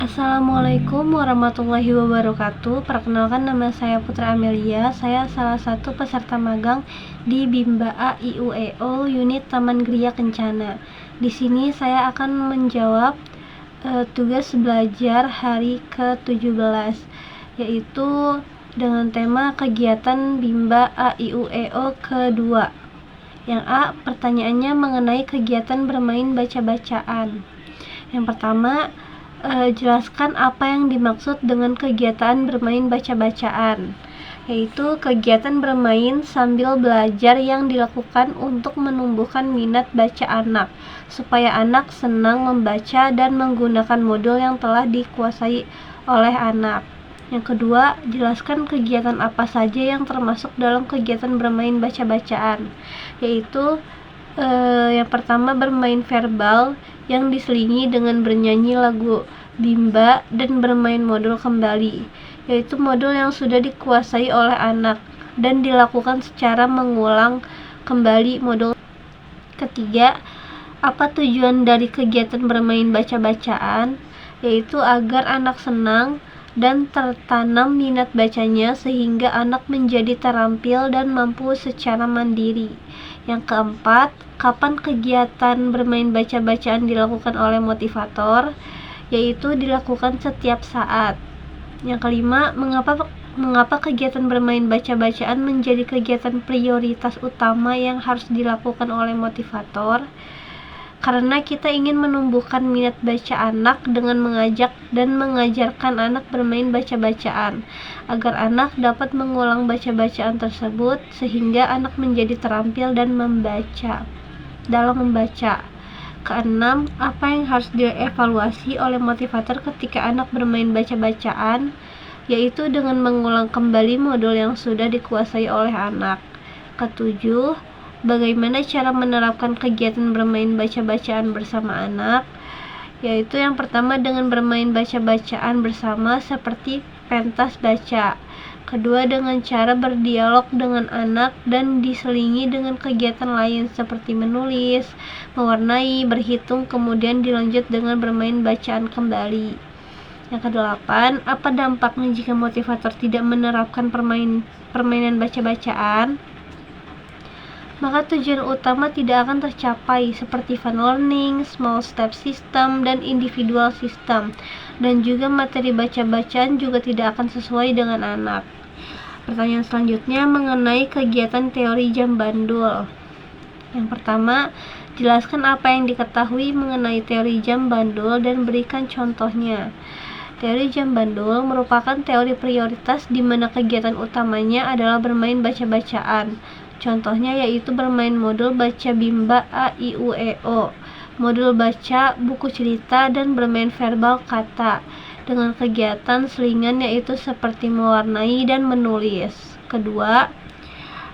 Assalamualaikum warahmatullahi wabarakatuh. Perkenalkan, nama saya Putra Amelia. Saya salah satu peserta magang di Bimba A IUEO unit Taman Gria Kencana. Di sini saya akan menjawab tugas belajar hari ke-17, yaitu dengan tema kegiatan Bimba A IUEO kedua. Yang A, pertanyaannya mengenai kegiatan bermain baca-bacaan. Yang pertama, jelaskan apa yang dimaksud dengan kegiatan bermain baca-bacaan, yaitu kegiatan bermain sambil belajar yang dilakukan untuk menumbuhkan minat baca anak, supaya anak senang membaca dan menggunakan modul yang telah dikuasai oleh anak. Yang kedua, jelaskan kegiatan apa saja yang termasuk dalam kegiatan bermain baca-bacaan, yaitu yang pertama, bermain verbal yang diselingi dengan bernyanyi lagu Bimba dan bermain modul kembali, yaitu modul yang sudah dikuasai oleh anak dan dilakukan secara mengulang kembali modul. Ketiga, apa tujuan dari kegiatan bermain baca-bacaan, yaitu agar anak senang dan tertanam minat bacanya sehingga anak menjadi terampil dan mampu secara mandiri. Yang keempat, kapan kegiatan bermain baca-bacaan dilakukan oleh motivator, yaitu dilakukan setiap saat. Yang kelima, mengapa kegiatan bermain baca-bacaan menjadi kegiatan prioritas utama yang harus dilakukan oleh motivator? Karena kita ingin menumbuhkan minat baca anak dengan mengajak dan mengajarkan anak bermain baca-bacaan, agar anak dapat mengulang baca-bacaan tersebut sehingga anak menjadi terampil dan dalam membaca. Keenam, apa yang harus dievaluasi oleh motivator ketika anak bermain baca-bacaan, yaitu dengan mengulang kembali modul yang sudah dikuasai oleh anak. Ketujuh, bagaimana cara menerapkan kegiatan bermain baca-bacaan bersama anak, yaitu yang pertama dengan bermain baca-bacaan bersama seperti pentas baca. Kedua, dengan cara berdialog dengan anak dan diselingi dengan kegiatan lain seperti menulis, mewarnai, berhitung, kemudian dilanjut dengan bermain bacaan kembali. Yang kedelapan, apa dampaknya jika motivator tidak menerapkan permainan baca-bacaan? Maka tujuan utama tidak akan tercapai, seperti fun learning, small step system, dan individual system, dan juga materi baca-bacaan juga tidak akan sesuai dengan anak. Pertanyaan selanjutnya mengenai kegiatan teori jam bandul. Yang pertama, jelaskan apa yang diketahui mengenai teori jam bandul dan berikan contohnya. Teori jam bandul merupakan teori prioritas di mana kegiatan utamanya adalah bermain baca-bacaan. Contohnya yaitu bermain modul baca Bimba A IUEO, modul baca buku cerita, dan bermain verbal kata dengan kegiatan selingan yaitu seperti mewarnai dan menulis. Kedua,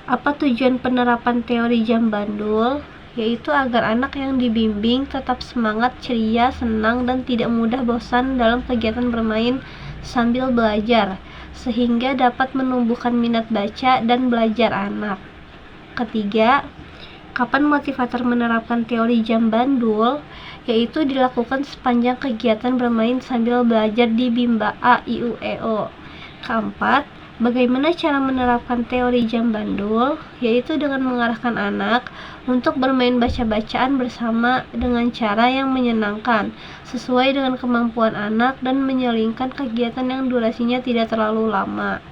apa tujuan penerapan teori jam bandul? Yaitu agar anak yang dibimbing tetap semangat, ceria, senang, dan tidak mudah bosan dalam kegiatan bermain sambil belajar, sehingga dapat menumbuhkan minat baca dan belajar anak. Ketiga, kapan motivator menerapkan teori jam bandul? Yaitu dilakukan sepanjang kegiatan bermain sambil belajar di Bimba A IUEO. Keempat, bagaimana cara menerapkan teori jam bandul? Yaitu dengan mengarahkan anak untuk bermain baca-bacaan bersama dengan cara yang menyenangkan, sesuai dengan kemampuan anak dan menyelingkan kegiatan yang durasinya tidak terlalu lama.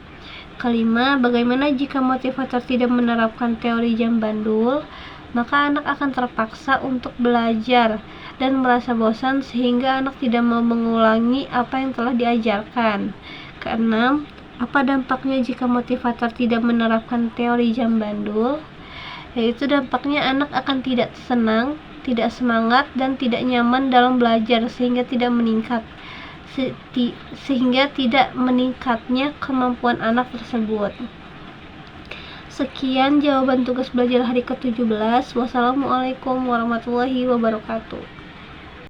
Kelima, bagaimana jika motivator tidak menerapkan teori jam bandul? Maka anak akan terpaksa untuk belajar dan merasa bosan sehingga anak tidak mau mengulangi apa yang telah diajarkan. Keenam, apa dampaknya jika motivator tidak menerapkan teori jam bandul? Yaitu dampaknya anak akan tidak senang, tidak semangat, dan tidak nyaman dalam belajar sehingga tidak meningkatnya kemampuan anak tersebut. Sekian jawaban tugas belajar hari ke-17. Wassalamualaikum warahmatullahi wabarakatuh.